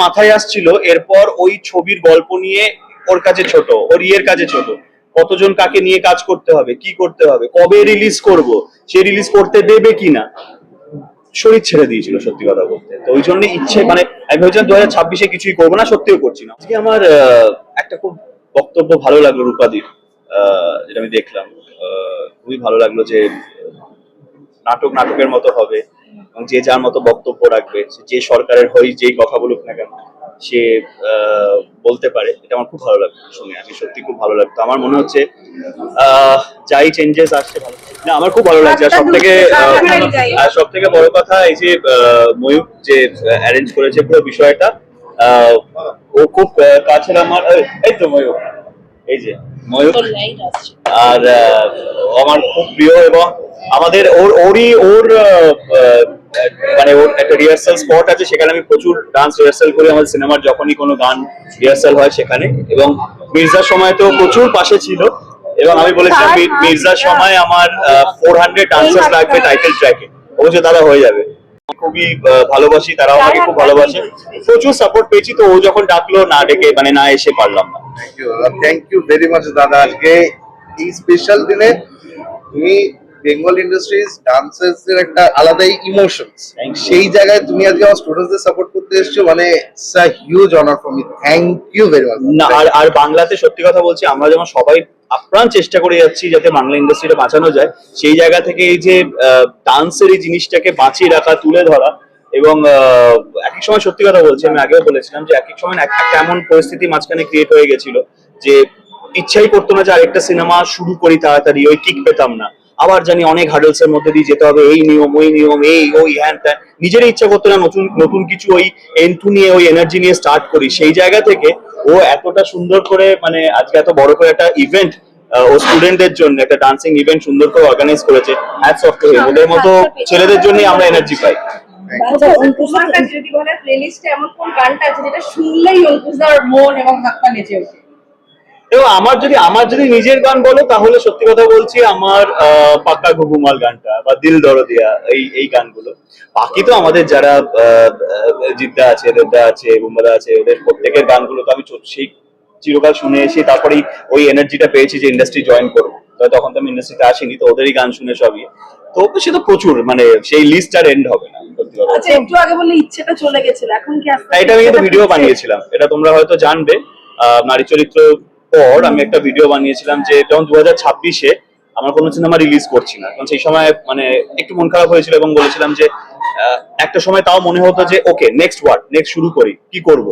মাথায় আসছিল, এরপর ওই ছবির গল্প নিয়ে ওর কাছে ছোট, ওর ইয়ের কাছে ছোট, কতজন কাকে নিয়ে কাজ করতে হবে, কি করতে হবে, কবে রিলিজ করব, সে রিলিজ করতে দেবে কিনা, শরীর ছেড়ে দিয়েছিল সত্যি কথা বলতে। তো ওই জন্য ইচ্ছে মানে আমি ভেবেছিলাম 2026-এ কিছুই করবো না, সত্যিও করছি না। আজকে আমার একটা খুব বক্তব্য ভালো লাগলো রূপাদির, যেটা আমি দেখলাম, খুবই ভালো লাগলো যে নাটক নাটকের মতো হবে এবং যে যার মতো বক্তব্য রাখবে, যে সরকারের হয়ে যেই কথা বলুক না কেন সে বলতে পারে। এটা আমার খুব ভালো লাগলো শুনে, আমি সত্যি খুব ভালো লাগতো। আমার মনে হচ্ছে যাই চেঞ্জেস আসছে ভালো না, আমার খুব ভালো লাগছে। আর সব থেকে বড় কথা এই যে ময়ূর যে অ্যারেঞ্জ করেছে পুরো বিষয়টা, ও খুব কাছের আমার, এই তো ময়ূর, এই যে ময়ূর, আর আমার খুব প্রিয়। এবং আমাদের ওর মানে ওর একটা রিহার্সাল স্পট আছে, সেখানে আমি প্রচুর ডান্স রিহার্সাল করি আমাদের সিনেমার, যখনই কোনো গান রিহার্সাল হয় সেখানে। এবং মির্জার সময় তো প্রচুর পাশে ছিল, এবং আমি বলেছিলাম মির্জার সময় আমার 400 ডান্সার্স লাগবে টাইটেল ট্র্যাকে, অবশ্য দাদা হয়ে যাবে। খুবই ভালোবাসি, তারাও আমাকে খুব ভালোবাসে, প্রচুর সাপোর্ট পেয়েছি। তো ও যখন ডাকলো না ডেকে মানে না এসে পারলাম না। থ্যাংক ইউ ভেরি মাচ দাদা। আজকে এই স্পেশাল দিনে তুমি বেঙ্গল ইন্ডাস্ট্রিজ ডান্সার্স এর একটা আলাদাই ইমোশনস, সেই জায়গায় তুমি আজকে আমার স্টুডেন্টসদের সাপোর্ট করতে এসেছো, মানে it's a huge honour for me. Thank you very much. না আর বাংলাতে সত্যি কথা বলছি, আমরা যেমন সবাই আপ্রাণ চেষ্টা করে যাচ্ছি যাতে বাংলা ইন্ডাস্ট্রিটা বাঁচানো যায়, সেই জায়গা থেকে এই যে ডান্সের এই জিনিসটাকে বাঁচিয়ে রাখা, তুলে ধরা। এবং এক এক সময় সত্যি কথা বলছি, আমি আগেও বলেছিলাম যে এক এক সময় একটা এমন পরিস্থিতি মাঝখানে ক্রিয়েট হয়ে গেছিল যে ইচ্ছাই করতো না যে আরেকটা সিনেমা শুরু করি তাড়াতাড়ি, ওই কিক পেতাম না। আবার জানি অনেক হার্ডলস এর মধ্যে দিয়ে যেতে হবে, এই নিয়ম ওই নিয়ম, এই ওই হ্যান ত্যান, নিজেরই ইচ্ছা করতো না নতুন নতুন কিছু ওই এন্টু নিয়ে ওই এনার্জি নিয়ে স্টার্ট করি। সেই জায়গা থেকে ও এতটা সুন্দর করে মানে আজকে এত বড় করে একটা ইভেন্ট ও স্টুডেন্টদের জন্য একটা ডান্সিং ইভেন্ট সুন্দর করে অর্গানাইজ করেছে। Hats off to him. ওদের মতো ছেলেদের জন্যই আমরা এনার্জি পাই। তোমার কাছে যদি বলে প্লেলিস্টে এমন কোন গানটা আছে যেটা শুনলেই অঙ্কুশদার মন এবং হাত পা নেচে ওঠে? এবং আমার যদি নিজের গান বলো তাহলে সত্যি কথা বলছি, আমার পাক্কা ঘুঘুমাল গানটা বা দিল দরদিয়া, এই গানগুলো। বাকি তো আমাদের যারা জিদ্দা আছে, দেবদা আছে, বুম্বাদা আছে, ওদের প্রত্যেকের গানগুলো তো আমি সেই চিরকাল শুনে এসে তারপরেই ওই এনার্জিটা পেয়েছি যে ইন্ডাস্ট্রি জয়েন করবো। তখন তো আমি ইন্ডাস্ট্রিতে আসিনি, তো ওদেরই গান শুনে সবই। তো সে তো প্রচুর, মানে সেই লিস্ট আর এন্ড হবে না। আচ্ছা, একটু আগে বললে ইচ্ছেটা চলে গেছিল, এখন কি আসলে? এটা আমি কিন্তু ভিডিও বানিয়েছিলাম, এটা তোমরা হয়তো জানবে। নারী চরিত্র পর আমি একটা ভিডিও বানিয়েছিলাম যে যখন 2026-এ আমার কোনো সিনেমা রিলিজ করছি না, কারণ সেই সময় মানে একটু মন খারাপ হয়েছিল এবং বলেছিলাম যে একটা সময় তাও মনে হতো যে ওকে নেক্সট শুরু করি, কি করব।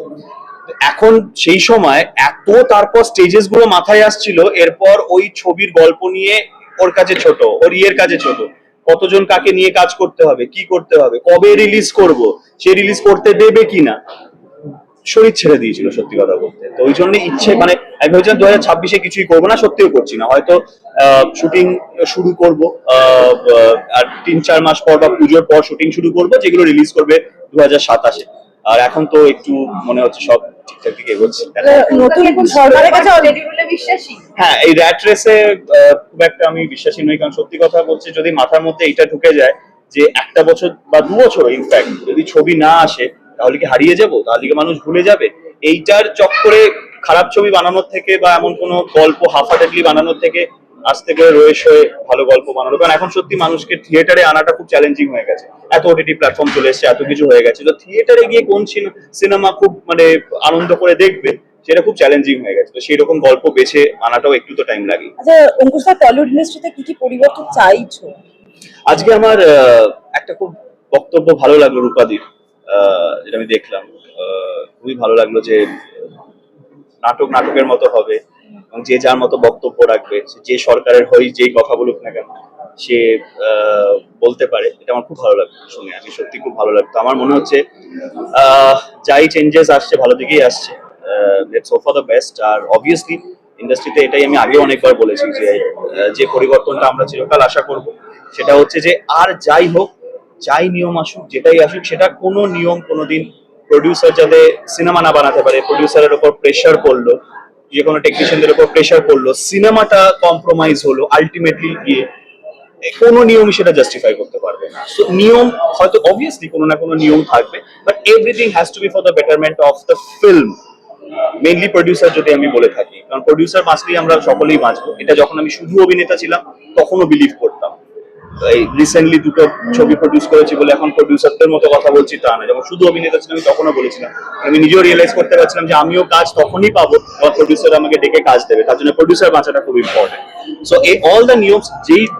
এখন সেই সময় এত তারপর স্টেজেস গুলো মাথায় আসছিল, এরপর ওই ছবির গল্প নিয়ে ওর কাছে ছোট, ওর ইয়ের কাছে ছোট, কতজন কাকে নিয়ে কাজ করতে হবে, কি করতে হবে, কবে রিলিজ করব, সে রিলিজ করতে দেবে কিনা, শরীর ছেড়ে দিয়েছিল সত্যি কথা বলতে। তো ওই জন্য ইচ্ছে মানে আমি ভেবেছিলাম 2026-এ কিছুই করবো না, সত্যিও করছি না। হয়তো শুটিং শুরু করব আর 3-4 মাস পর বা পুজোর পর শুটিং শুরু করব, যেগুলো রিলিজ করবে 2027-এ। আর এখন তো একটু মনে হচ্ছে সব ঠিকঠাক দিকে এগোচ্ছে। নতুন সরকারের কাছে অলরেডি বলে বিশ্বাসী? হ্যাঁ, এই র্যাট রেসে খুব একটা আমি বিশ্বাসী নই, কারণ সত্যি কথা বলছি যদি মাথার মধ্যে এইটা ঢুকে যায় যে একটা বছর বা 2 বছর ইনফ্যাক্ট যদি ছবি না আসে তাহলে কি হারিয়ে যাব, তাহলে কি মানুষ ভুলে যাবে। এইটার চক্করে খারাপ ছবি বানানোর থেকে বা এমন কোনো গল্প হাফাটেডলি বানানোর থেকে আজ থেকে রয়েস হয়ে ভালো গল্প বানানো। কারণ এখন সত্যি মানুষকে থিয়েটারে আনাটা খুব চ্যালেঞ্জিং হয়ে গেছে, এত ওটিটি প্ল্যাটফর্ম চলে এসেছে, এত কিছু হয়ে গেছে। তো থিয়েটারে গিয়ে কোন সিনেমা খুব মানে আনন্দ করে দেখবে সেটা খুব চ্যালেঞ্জিং হয়ে গেছে। তো সেই রকম গল্প বেছে আনাটাও একটু তো টাইম লাগে। আচ্ছা অঙ্কুশ দা, টলিউড ইন্ডাস্ট্রিতে কি কি পরিবর্তন চাইছো? আজকে আমার একটা খুব বক্তব্য ভালো লাগলো রূপাদির, যেটা আমি দেখলাম, খুবই ভালো লাগলো যে নাটক নাটকের মতো হবে এবং যে যার মতো বক্তব্য রাখবে, যে সরকারের হয়ে যেই কথা বলুক না কেন সে বলতে পারে। এটা আমার খুব ভালো লাগলো শুনে, আমি সত্যি খুব ভালো লাগতো। আমার মনে হচ্ছে যাই চেঞ্জেস আসছে ভালো দিকেই আসছে, let's hope for the best. আর অবভিয়াসলি ইন্ডাস্ট্রিতে এটাই আমি আগে অনেকবার বলেছি যে পরিবর্তনটা আমরা চিরকাল আশা করব, সেটা হচ্ছে যে আর যাই হোক, যাই নিয়ম আসুক, যেটাই আসুক, সেটা কোনো নিয়ম কোনোদিন প্রডিউসার যাতে সিনেমা না বানাতে পারে, প্রডিউসারের উপর প্রেশার পড়লো, যে কোনো টেকনিশিয়ানদের উপর প্রেশার পড়লো, সিনেমাটা কম্প্রোমাইজ হলো, আলটিমেটলি গিয়ে কোনো নিয়মই সেটা জাস্টিফাই করতে পারবে। হবে না। সো নিয়ম হয়তো অবভিয়াসলি কোনো না কোনো নিয়ম থাকবে, but everything has to be for the betterment of the film. Mainly producer যদি আমি বলে থাকি, কারণ প্রডিউসার বাঁচলেই আমরা সকলেই বাঁচবো। এটা যখন আমি শুধু অভিনেতা ছিলাম তখনও বিলিভ করতাম। এই রিসেন্টলি দুটো ছবি প্রডিউস করেছি বলে এখন প্রডিউসারদের মতো কথা বলছি তা না, যখন শুধু অভিনেতা ছিলাম আমি তখনও বলেছিলাম। আমি নিজেও রিয়েলাইজ করতে পারছিলাম যে আমিও কাজ তখনই পাবো যখন প্রডিউসার আমাকে ডেকে কাজ দেবে, তার জন্য প্রডিউসার বাঁচাটা খুব ইম্পর্টেন্ট। সো এই অল দ্য নিয়মস,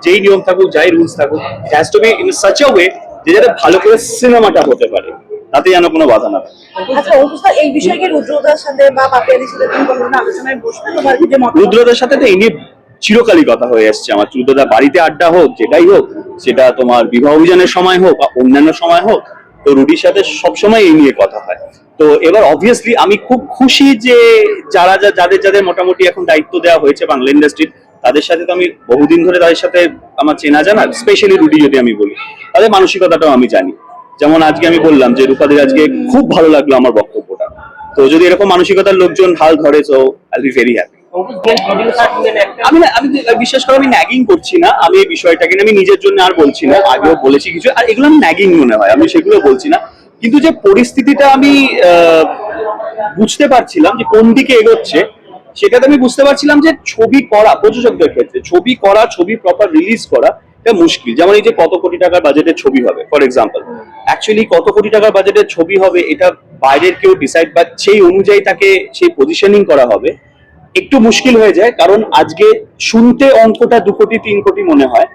যেই নিয়ম থাকুক, যাই রুলস থাকুক, it has to be in such a way যে যাতে ভালো করে সিনেমাটা হতে পারে, তাতে যেন কোনো বাধা না থাকে। আচ্ছা অঙ্কুশ, এই বিষয়কে রুদ্রদার সাথে বা পাপিয়ালির সাথে তুমি কখনো আলোচনায় বসবে? তোমার যে মত, রুদ্রদার সাথে তো এই নিয়ে চিরকালই কথা হয়ে আসছে আমার। রুদ্রদা বাড়িতে আড্ডা হোক, যেটাই হোক, সেটা তোমার বিবাহ অভিযানের সময় হোক বা অন্যান্য সময় হোক, তো রুডির সাথে সবসময় এই নিয়ে কথা হয়। তো এবার অবভিয়াসলি আমি খুব খুশি যে যাদের মোটামুটি এখন দায়িত্ব দেওয়া হয়েছে বাংলা ইন্ডাস্ট্রির, তাদের সাথে তো আমি বহুদিন ধরে তাদের সাথে আমার চেনা জানা, স্পেশালি রুডি যদি আমি বলি, তাদের মানসিকতাটাও আমি জানি। যেমন আজকে আমি বললাম যে রূপাদের আজকে খুব ভালো লাগলো আমার বক্তব্যটা, তো যদি এরকম মানসিকতার লোকজন হাল ধরে, so I will be very happy. আমি বিশ্বাস করো, আমি ন্যাগিং করছি না। আমি এই বিষয়টাকে আমি নিজের জন্য আর বলছি না, আগেও বলেছি কিছু, আর এগুলো আমি ন্যাগিং মনে হয়, আমি সেগুলো বলছি না। কিন্তু যে পরিস্থিতিটা আমি বুঝতে পারছিলাম যে কোন দিকে এগোচ্ছে, সেটাতে আমি বুঝতে পারছিলাম যে ছবি করা, প্রযোজকদের ক্ষেত্রে ছবি করা, ছবি প্রপার রিলিজ করা এটা মুশকিল। যেমন এই যে কত কোটি টাকার বাজেটের ছবি হবে, ফর এক্সাম্পল, অ্যাকচুয়ালি কত কোটি টাকার বাজেটের ছবি হবে এটা বাইরের কেউ ডিসাইড, বা সেই অনুযায়ী তাকে সেই পজিশনিং করা হবে, একটু মুশকিল হয়ে যায়। কারণ আজকে শুনতে অঙ্কটা 2 কোটি 3 কোটি মনে হয়,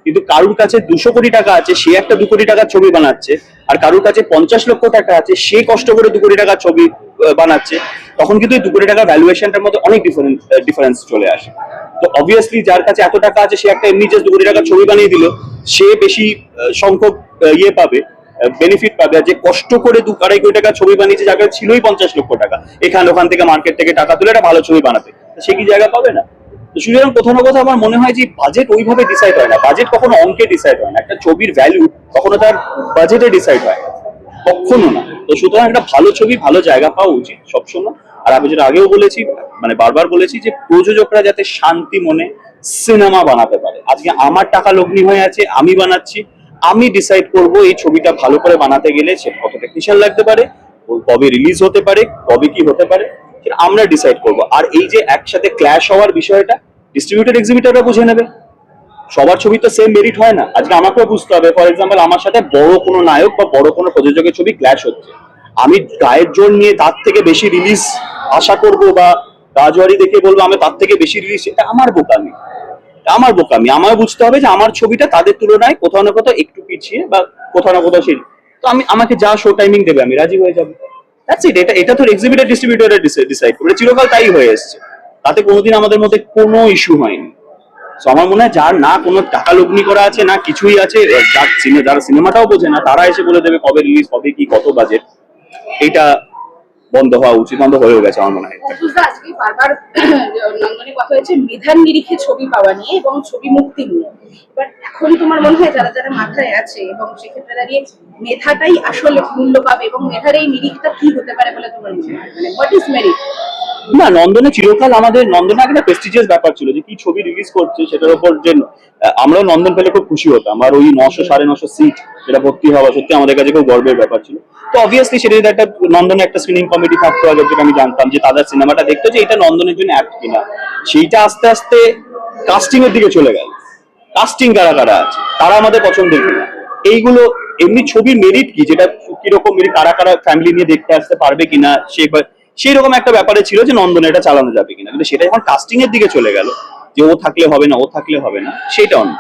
কিন্তু কারুর কাছে 200 কোটি টাকা আছে, সে একটা 2 কোটি টাকার ছবি বানাচ্ছে, আর কারুর কাছে 50 লক্ষ টাকা আছে, সে কষ্ট করে 2 কোটি টাকার ছবি বানাচ্ছে। তখন কিন্তু এই 2 কোটি টাকার ভ্যালুয়েশনটার মধ্যে অনেক ডিফারেন্স চলে আসে। তো অবভিয়াসলি যার কাছে এত টাকা আছে, সে একটা এমনি জাস্ট 2 কোটি টাকার ছবি বানিয়ে দিল, সে বেশি সংখ্যক ইয়ে পাবে, বেনিফিট পাবে। আর যে কষ্ট করে 2-2.5 কোটি টাকা ছবি বানিয়েছে, যার কাছে ছিলই 50 লক্ষ টাকা, ওখান থেকে মার্কেট থেকে টাকা তুলে একটা ভালো ছবি বানাতে, সে কি জায়গা পাবে না? তো সুতরাং কোথাও না কোথাও আমার মনে হয় যে বাজেট ওইভাবে ডিসাইড হয় না। বাজেট কখনো অঙ্কে ডিসাইড হয় না, একটা ছবির ভ্যালু কখনো তার বাজেটে ডিসাইড হয় না, কখনো না। তো সুতরাং একটা ভালো ছবি ভালো জায়গা পাওয়া উচিত সবসময়। আর আমি যেটা আগেও বলেছি, মানে বারবার বলেছি, যে প্রযোজকরা যাতে শান্তি মনে সিনেমা বানাতে পারে। আজকে আমার টাকা লগ্নি হয়ে আছে, আমি বানাচ্ছি, আমি ডিসাইড করব এই ছবিটা ভালো করে বানাতে গেলে সে কত টেকনিশিয়ান লাগতে পারে, কবে রিলিজ হতে পারে, কবে কি হতে পারে, সেটা আমরা ডিসাইড করব। আর এই যে একসাথে ক্ল্যাশ হওয়ার বিষয়টা ডিস্ট্রিবিউটর এক্সিবিটররা বুঝে নেবে। সবার ছবি তো সেম মেরিট হয় না। আজকে আমাকেও বুঝতে হবে, ফর এক্সাম্পল আমার সাথে বড় কোনো নায়ক বা বড় কোনো প্রযোজকের ছবি ক্ল্যাশ হচ্ছে, আমি গায়ের জোর নিয়ে তার থেকে বেশি রিলিজ আশা করব, বা রাজওয়ারি দেখে বলবো আমি তার থেকে বেশি রিলিজ, এটা আমার বোকামি। আমার বুঝতে হবে যে আমার ছবিটা তাদের তুলনায় কোথাও না কোথাও একটু পিছিয়ে, বা কোথাও না কোথাও সেই, তো আমাকে যা শো টাইমিং দেবে আমি রাজি হয়ে যাবো। That's it. এটা তো এক্সিবিটর ডিস্ট্রিবিউটরের ডিসাইড করবে, চিরকাল তাই হয়ে এসছে, তাতে কোনোদিন আমাদের মধ্যে কোনো ইস্যু হয়নি। তো আমার মনে হয় যার না কোনো টাকা লগ্নি করা আছে, না কিছুই আছে, যারা সিনেমাটাও বোঝে না, তারা এসে বলে দেবে কবে রিলিজ, কবে কি, কত বাজেট, এটা বন্ধ হওয়া উচিত, বন্ধ হয়ে গেছে আমার মনে হয়। অঙ্কুশদা, আজকে বারবার নন্দনে কথা হয়েছে মেধার নিরিখে ছবি পাওয়া নিয়ে এবং ছবি মুক্তি নিয়ে। এবার এখন তোমার মনে হয় যারা যারা মাথায় আছে, এবং সেক্ষেত্রে দাঁড়িয়ে মেধাটাই আসলে মূল্য পাবে, এবং মেধার এই নিরিখটা কি হতে পারে বলে তোমার মনে হয়? মানে হোয়াট ইজ মেরিট? না, নন্দনে চিরকাল আমাদের নন্দনে একটা প্রেস্টিজিয়াস ব্যাপার ছিল যে কি ছবি রিলিজ করছে সেটার উপর, যে আমরাও নন্দন পেলে খুব খুশি হতাম। আর ওই 900-950 সিট যেটা ভর্তি হওয়া সত্যি আমাদের কাছে খুব গর্বের ব্যাপার ছিল। তো অবভিয়াসলি সেটা একটা নন্দনে একটা স্ক্রিনিং কমিটি থাকতো আগে, যেটা আমি জানতাম যে তাদের সিনেমাটা দেখতো যে এটা নন্দনের জন্য অ্যাপ্ট কিনা। সেইটা আস্তে আস্তে কাস্টিং এর দিকে চলে গেল। কাস্টিং কারা কারা আছে, তারা আমাদের পছন্দের কিনা, এইগুলো এমনি ছবির মেরিট কি, যেটা কিরকম মেরিট, কারা কারা ফ্যামিলি নিয়ে দেখতে আসতে পারবে কিনা, সেই রকম একটা ব্যাপারে ছিল যে নন্দনে এটা চালানো যাবে কিনা। কিন্তু সেটা যখন কাস্টিং এর দিকে চলে গেল, যে ও থাকলে হবে না, ও থাকলে হবে না, সেটা অন্য।